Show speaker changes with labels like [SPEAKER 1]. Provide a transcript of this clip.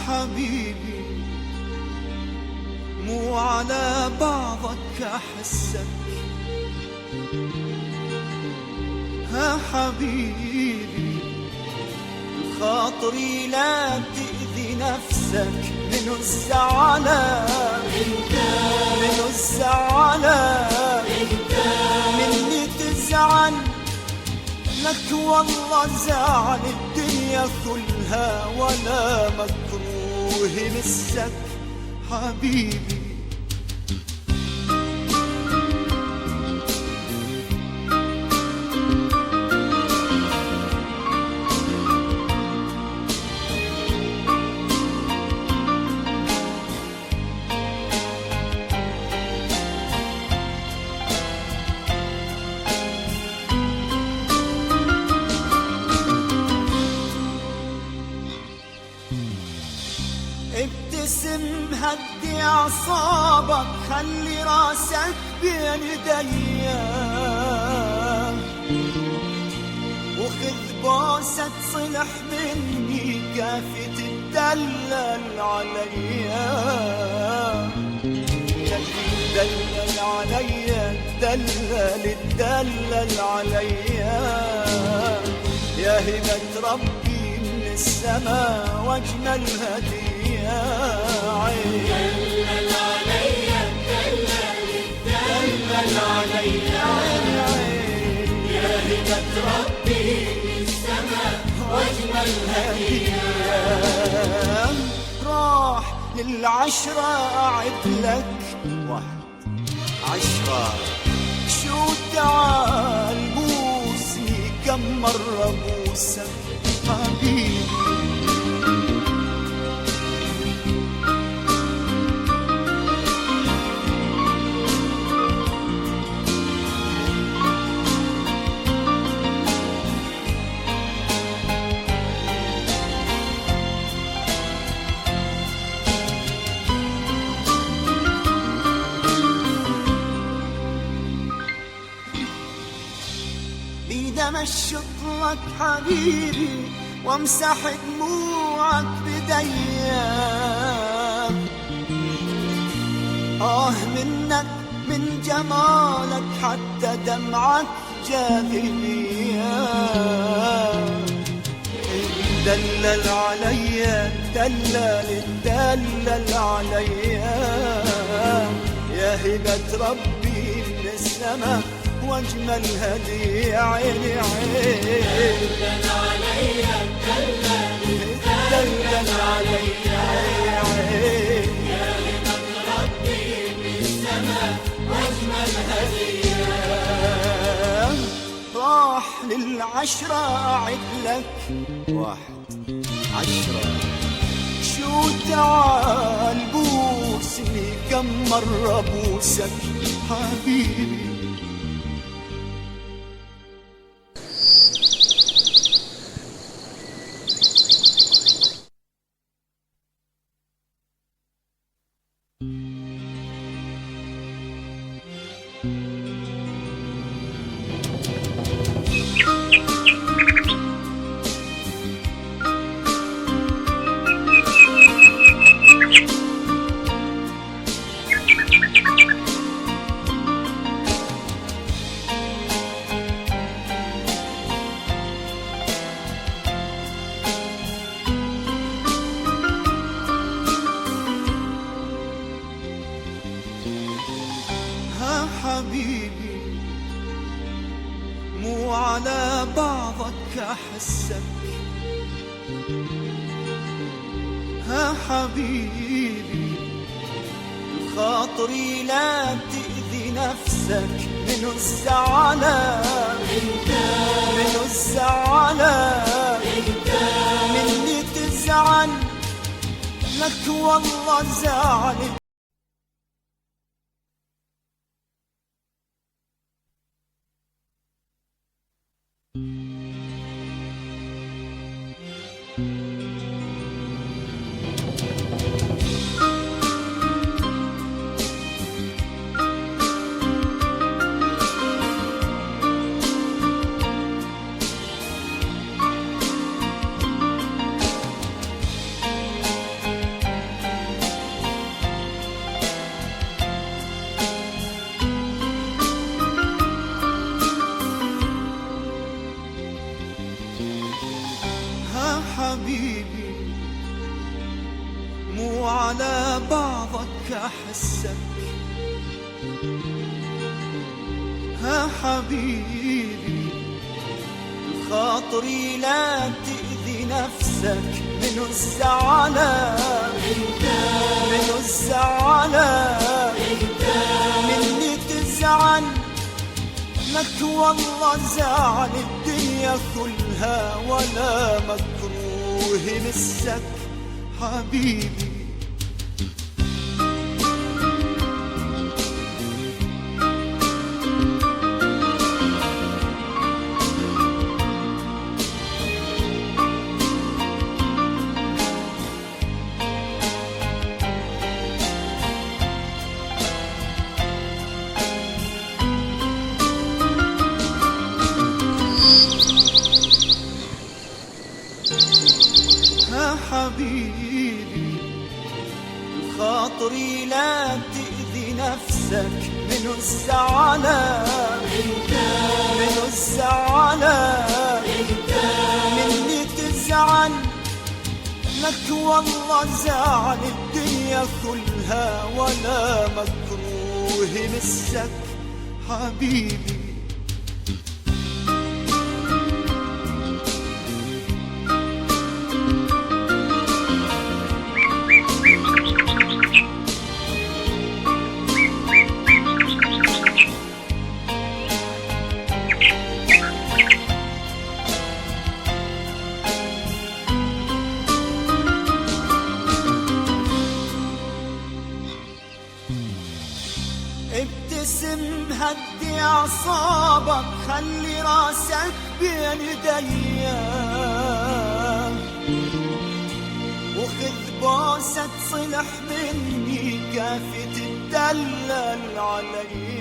[SPEAKER 1] حبيبي مو على بعضك أحسك، ها حبيبي خاطري لا تأذي نفسك، منو الزعلان منو الزعلان مني تزعل لك، والله زعل الدنيا كلها ولا مكروه مسك حبيبي. ابتسم هدي أعصابك، خلي راسك بين ايديا، وخذ بوسة صلح مني كافي تدلل عليا، تدلل عليا تدلل عليا، يا هبة ربي من السماء واجمل هدية عين، دلل عليا دلل عليا عين، يا هبة ربي من السماء واجمل هدية. راح للعشرة أعد لك 1 10، شو تعال بوسني كم مرة بوسك حبيبي. بيدم اشط لك حبيبي وامسح دموعك بديا، منك من جمالك حتى دمعك جاذبية، دلل عليا دلل عليا، يا هبة ربي من السماء واجمل هدية عيني عين، دلل عليا دلل عليا عين، يا هبة ربي من السماء واجمل هدية. راح للعشرة أعد لك 1 10، شو تعال بوسني كم مرة بوسك حبيبي. حبيبي مو على بعضك أحسك، ها حبيبي خاطري لا تأذي نفسك، منو الزعلان منو الزعلان لك والله زعلي. حبيبي مو على بعضك أحسك، ها حبيبي خاطري لا تأذي نفسك، منو الزعلان منو الزعلان مني تزعل. لك والله زعل الدنيا كلها ولا مكروه مسك حبيبي. حبيبي خاطري لا تأذي نفسك، منو الزعلان منو الزعلان مني تزعل. لك والله زعل الدنيا كلها ولا مكروه مسك حبيبي. ابتسم هدي اعصابك، خلي راسك بين ايديا، وخذ بوسة صلح مني كافي تدلل علي.